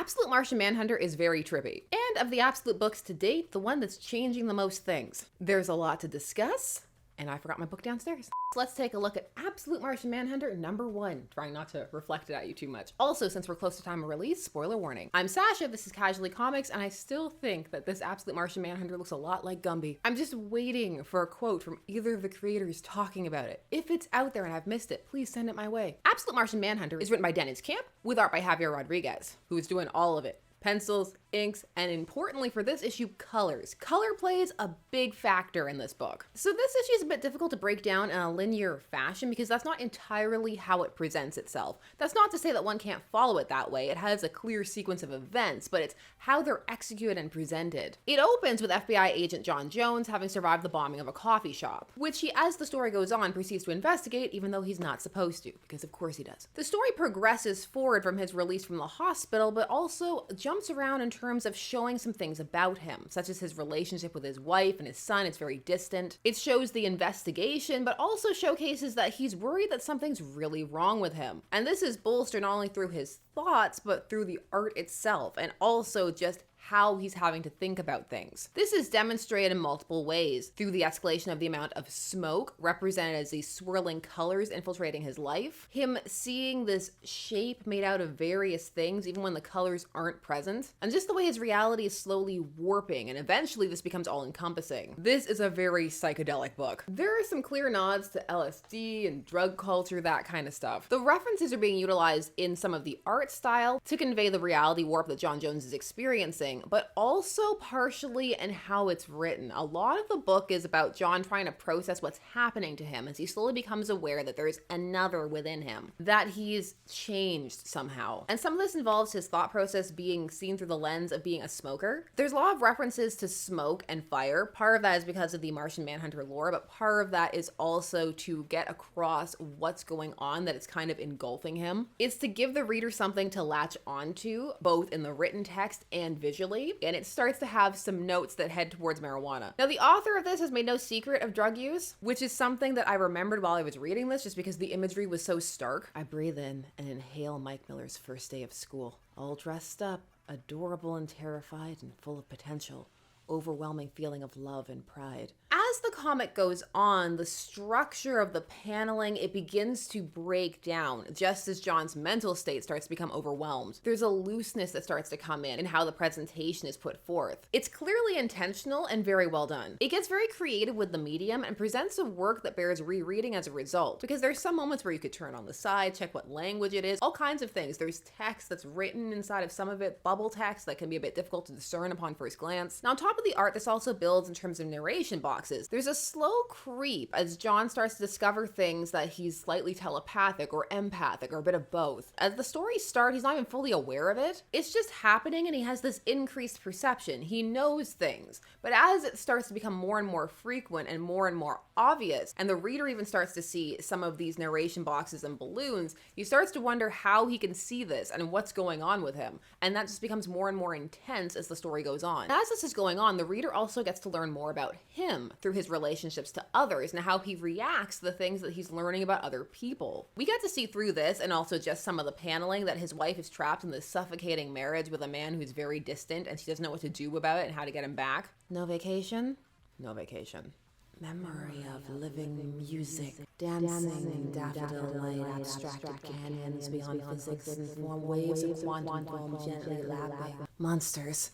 Absolute Martian Manhunter is very trippy, and of the Absolute books to date, the one that's changing the most things. There's a lot to discuss, and I forgot my book downstairs. Let's take a look at Absolute Martian Manhunter #1, trying not to reflect it at you too much. Also, since we're close to time of release, spoiler warning. I'm Sasha, this is Casually Comics, and I still think that this Absolute Martian Manhunter looks a lot like Gumby. I'm just waiting for a quote from either of the creators talking about it. If it's out there and I've missed it, please send it my way. Absolute Martian Manhunter is written by Deniz with art by Javier Rodriguez, who is doing all of it. Pencils, inks, and importantly for this issue, colors. Color plays a big factor in this book. So this issue is a bit difficult to break down in a linear fashion because that's not entirely how it presents itself. That's not to say that one can't follow it that way. It has a clear sequence of events, but it's how they're executed and presented. It opens with FBI agent John Jones having survived the bombing of a coffee shop, which he, as the story goes on, proceeds to investigate even though he's not supposed to, because of course he does. The story progresses forward from his release from the hospital, but also jumps around in terms of showing some things about him, such as his relationship with his wife and his son. It's very distant. It shows the investigation, but also showcases that he's worried that something's really wrong with him. And this is bolstered not only through his thoughts, but through the art itself, and also just how he's having to think about things. This is demonstrated in multiple ways, through the escalation of the amount of smoke, represented as these swirling colors infiltrating his life, him seeing this shape made out of various things even when the colors aren't present, and just the way his reality is slowly warping, and eventually this becomes all-encompassing. This is a very psychedelic book. There are some clear nods to LSD and drug culture, that kind of stuff. The references are being utilized in some of the art style to convey the reality warp that John Jones is experiencing, but also partially in how it's written. A lot of the book is about John trying to process what's happening to him as he slowly becomes aware that there's another within him, that he's changed somehow. And some of this involves his thought process being seen through the lens of being a smoker. There's a lot of references to smoke and fire. Part of that is because of the Martian Manhunter lore, but part of that is also to get across what's going on, that it's kind of engulfing him. It's to give the reader something to latch onto, both in the written text and visually. And it starts to have some notes that head towards marijuana. Now, the author of this has made no secret of drug use, which is something that I remembered while I was reading this, just because the imagery was so stark. I breathe in and inhale Mike Miller's first day of school. All dressed up, adorable and terrified and full of potential. Overwhelming feeling of love and pride. As the comic goes on, the structure of the paneling, it begins to break down just as John's mental state starts to become overwhelmed. There's a looseness that starts to come in how the presentation is put forth. It's clearly intentional and very well done. It gets very creative with the medium and presents a work that bears rereading as a result, because there's some moments where you could turn on the side, check what language it is, all kinds of things. There's text that's written inside of some of it, bubble text that can be a bit difficult to discern upon first glance. Now, on top of the art, this also builds in terms of narration boxes. There's a slow creep as John starts to discover things that he's slightly telepathic or empathic or a bit of both. As the story starts, he's not even fully aware of it. It's just happening and he has this increased perception. He knows things. But as it starts to become more and more frequent and more obvious, and the reader even starts to see some of these narration boxes and balloons, he starts to wonder how he can see this and what's going on with him. And that just becomes more and more intense as the story goes on. As this is going on, the reader also gets to learn more about him through his relationships to others and how he reacts to the things that he's learning about other people. We get to see through this, and also just some of the paneling, that his wife is trapped in this suffocating marriage with a man who's very distant and she doesn't know what to do about it and how to get him back. No vacation? No vacation. Memory of living music, dancing in daffodil light, abstracted canyons beyond physics and form waves of quantum foam gently lapping. Monsters.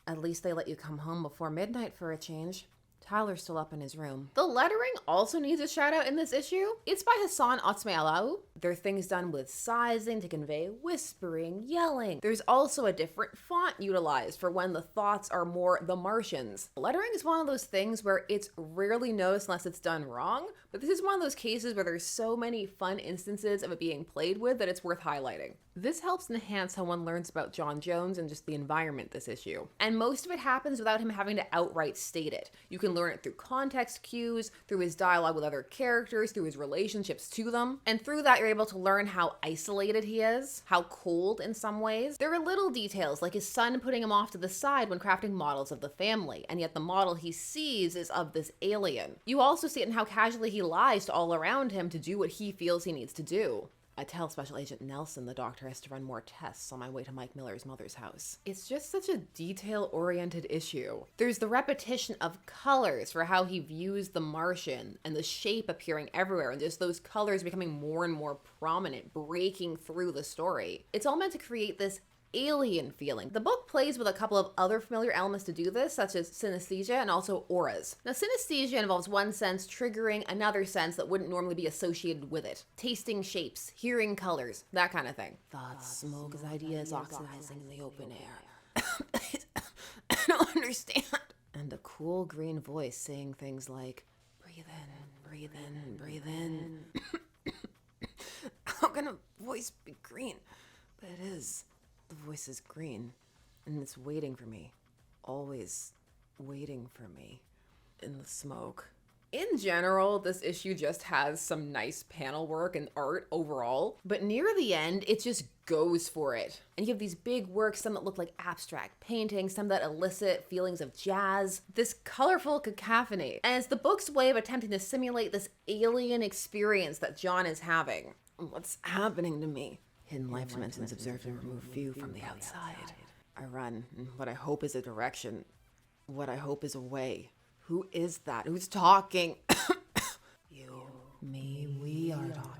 At least they let you come home before midnight for a change. Tyler's still up in his room. The lettering also needs a shout out in this issue. It's by Hassan Otsmaialau. There are things done with sizing to convey whispering, yelling. There's also a different font utilized for when the thoughts are more the Martians. Lettering is one of those things where it's rarely noticed unless it's done wrong, but this is one of those cases where there's so many fun instances of it being played with that it's worth highlighting. This helps enhance how one learns about John Jones and just the environment this issue. And most of it happens without him having to outright state it. You can learn it through context cues, through his dialogue with other characters, through his relationships to them. And through that, you're able to learn how isolated he is, how cold in some ways. There are little details like his son putting him off to the side when crafting models of the family, and yet the model he sees is of this alien. You also see it in how casually he lies to all around him to do what he feels he needs to do. I tell Special Agent Nelson the doctor has to run more tests on my way to Mike Miller's mother's house. It's just such a detail-oriented issue. There's the repetition of colors for how he views the Martian and the shape appearing everywhere and just those colors becoming more and more prominent, breaking through the story. It's all meant to create this alien feeling. The book plays with a couple of other familiar elements to do this, such as synesthesia and also auras. Now, synesthesia involves one sense triggering another sense that wouldn't normally be associated with it. Tasting shapes, hearing colors, that kind of thing. Thoughts, smoke, ideas oxidizing in the open air. I don't understand. And a cool green voice saying things like, breathe in, breathe in, breathe in. How can a voice be green? But it is. The voice is green, and it's waiting for me. Always waiting for me. In the smoke. In general, this issue just has some nice panel work and art overall, but near the end, it just goes for it. And you have these big works, some that look like abstract paintings, some that elicit feelings of jazz, this colorful cacophony. And it's the book's way of attempting to simulate this alien experience that John is having. What's happening to me? Hidden life dimensions observed and remove view from the outside. I run in what I hope is a direction, what I hope is a way. Who is that? Who's talking? You, me, we are talking.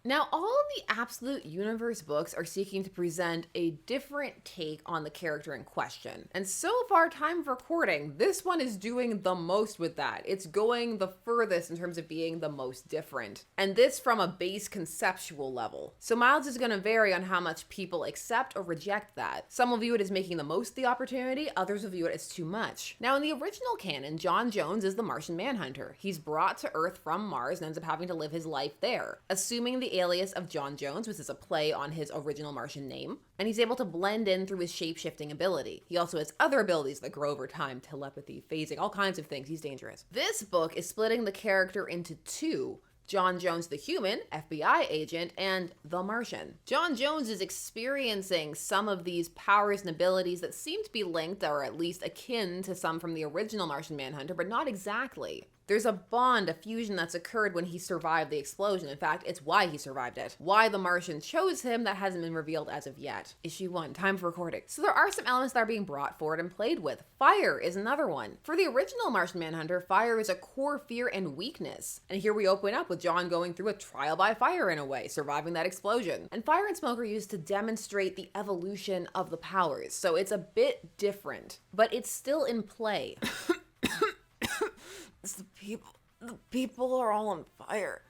Now, all of the Absolute Universe books are seeking to present a different take on the character in question. And so far, time of recording, this one is doing the most with that. It's going the furthest in terms of being the most different. And this from a base conceptual level. So mileage is going to vary on how much people accept or reject that. Some will view it as making the most of the opportunity, others will view it as too much. Now, in the original canon, John Jones is the Martian Manhunter. He's brought to Earth from Mars and ends up having to live his life there. Assuming the alias of John Jones, which is a play on his original Martian name, and he's able to blend in through his shape-shifting ability. He also has other abilities that grow over time, telepathy, phasing, all kinds of things. He's dangerous. This book is splitting the character into two: John Jones the human, FBI agent, and the Martian. John Jones is experiencing some of these powers and abilities that seem to be linked or at least akin to some from the original Martian Manhunter, but not exactly. There's a bond, a fusion that's occurred when he survived the explosion. In fact, it's why he survived it. Why the Martian chose him, that hasn't been revealed as of yet. Issue 1, time for recording. So there are some elements that are being brought forward and played with. Fire is another one. For the original Martian Manhunter, fire is a core fear and weakness. And here we open up with John going through a trial by fire in a way, surviving that explosion. And fire and smoke are used to demonstrate the evolution of the powers. So it's a bit different, but it's still in play. It's the people are all on fire.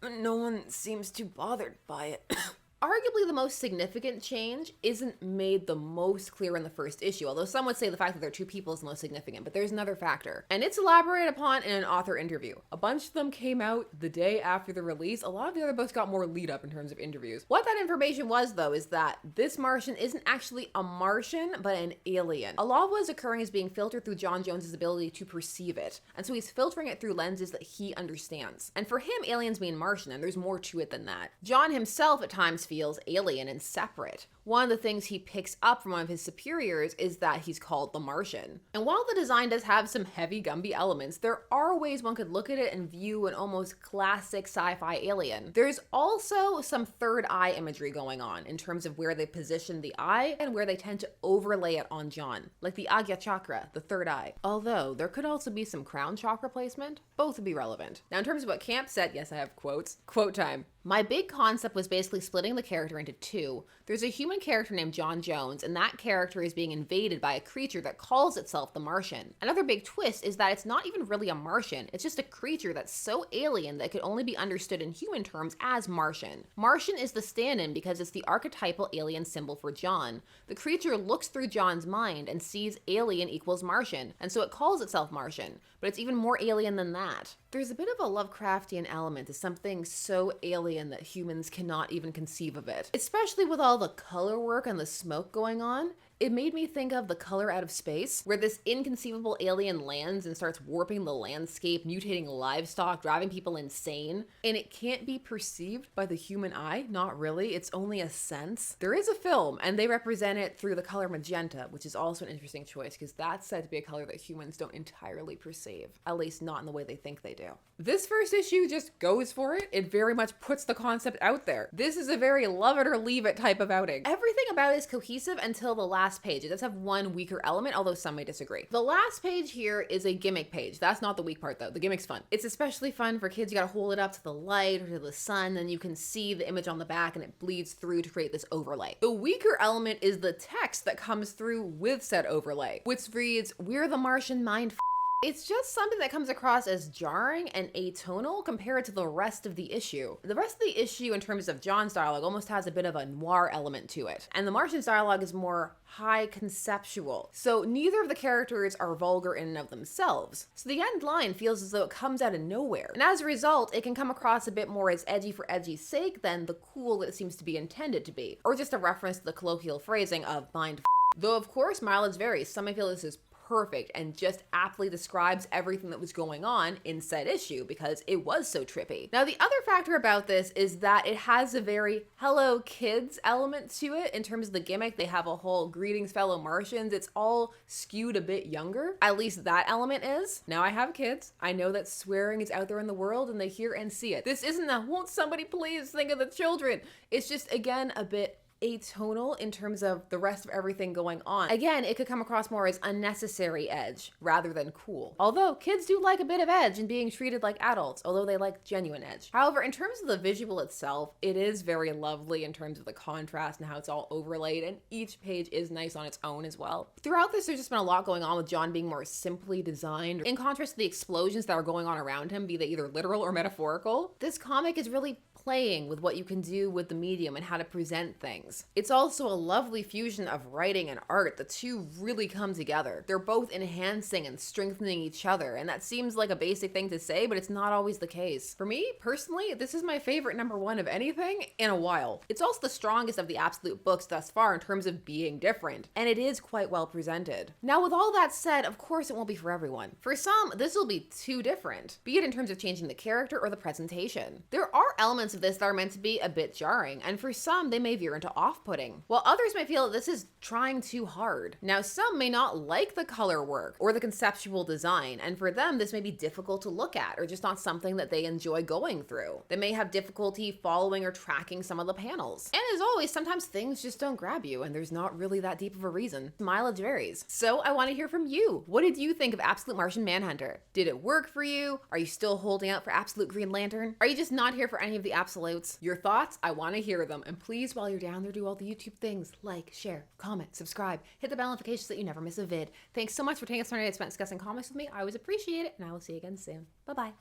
No one seems too bothered by it. Arguably, the most significant change isn't made the most clear in the first issue, although some would say the fact that there are two people is the most significant, but there's another factor. And it's elaborated upon in an author interview. A bunch of them came out the day after the release. A lot of the other books got more lead up in terms of interviews. What that information was, though, is that this Martian isn't actually a Martian, but an alien. A lot of what is occurring is being filtered through John Jones's ability to perceive it, and so he's filtering it through lenses that he understands. And for him, aliens mean Martian, and there's more to it than that. John himself at times feels alien and separate. One of the things he picks up from one of his superiors is that he's called the Martian. And while the design does have some heavy Gumby elements, there are ways one could look at it and view an almost classic sci-fi alien. There's also some third eye imagery going on in terms of where they position the eye and where they tend to overlay it on John, like the Agya chakra, the third eye. Although there could also be some crown chakra placement. Both would be relevant. Now, in terms of what Camp said, yes, I have quotes. Quote time. My big concept was basically splitting the character into two. There's a human character named John Jones, and that character is being invaded by a creature that calls itself the Martian. Another big twist is that it's not even really a Martian, it's just a creature that's so alien that it could only be understood in human terms as Martian. Martian is the stand-in because it's the archetypal alien symbol for John. The creature looks through John's mind and sees alien equals Martian, and so it calls itself Martian, but it's even more alien than that. There's a bit of a Lovecraftian element to something so alien that humans cannot even conceive of it. Especially with all the color work and the smoke going on, it made me think of The Color Out of Space, where this inconceivable alien lands and starts warping the landscape, mutating livestock, driving people insane, and it can't be perceived by the human eye. Not really, it's only a sense. There is a film, and they represent it through the color magenta, which is also an interesting choice because that's said to be a color that humans don't entirely perceive, at least not in the way they think they do. This first issue just goes for it. It very much puts the concept out there. This is a very love it or leave it type of outing. Everything about it is cohesive until the last page. It does have one weaker element, although some may disagree. The last page here is a gimmick page. That's not the weak part though. The gimmick's fun. It's especially fun for kids. You gotta hold it up to the light or to the sun, then you can see the image on the back and it bleeds through to create this overlay. The weaker element is the text that comes through with said overlay, which reads, "We're the Martian Mindf." It's just something that comes across as jarring and atonal compared to the rest of the issue. The rest of the issue in terms of John's dialogue almost has a bit of a noir element to it. And the Martian's dialogue is more high conceptual. So neither of the characters are vulgar in and of themselves. So the end line feels as though it comes out of nowhere. And as a result, it can come across a bit more as edgy for edgy's sake than the cool that it seems to be intended to be. Or just a reference to the colloquial phrasing of mind f***. Though of course mileage varies. Some may feel this is perfect and just aptly describes everything that was going on in said issue because it was so trippy. Now the other factor about this is that it has a very hello kids element to it in terms of the gimmick. They have a whole greetings fellow Martians. It's all skewed a bit younger. At least that element is. Now I have kids. I know that swearing is out there in the world and they hear and see it. This isn't a won't somebody please think of the children. It's just again a bit atonal in terms of the rest of everything going on. Again, it could come across more as unnecessary edge rather than cool. Although kids do like a bit of edge and being treated like adults, although they like genuine edge. However, in terms of the visual itself, it is very lovely in terms of the contrast and how it's all overlaid, and each page is nice on its own as well. Throughout this, there's just been a lot going on with John being more simply designed. In contrast to the explosions that are going on around him, be they either literal or metaphorical, this comic is really playing with what you can do with the medium and how to present things. It's also a lovely fusion of writing and art. The two really come together. They're both enhancing and strengthening each other, and that seems like a basic thing to say, but it's not always the case. For me, personally, this is my favorite #1 of anything in a while. It's also the strongest of the Absolute books thus far in terms of being different, and it is quite well presented. Now, with all that said, of course it won't be for everyone. For some, this will be too different, be it in terms of changing the character or the presentation. There are elements of this that are meant to be a bit jarring, and for some they may veer into off-putting, while others may feel that this is trying too hard. Now some may not like the color work or the conceptual design, and for them this may be difficult to look at or just not something that they enjoy going through. They may have difficulty following or tracking some of the panels. And as always, sometimes things just don't grab you and there's not really that deep of a reason. Mileage varies. So I want to hear from you. What did you think of Absolute Martian Manhunter? Did it work for you? Are you still holding out for Absolute Green Lantern? Are you just not here for any of the absolutes? Your thoughts? I want to hear them. And please, while you're down there, do all the YouTube things. Like, share, comment, subscribe, hit the bell notifications so that you never miss a vid. Thanks so much for taking us on a night spent discussing comics with me. I always appreciate it, and I will see you again soon. Bye-bye.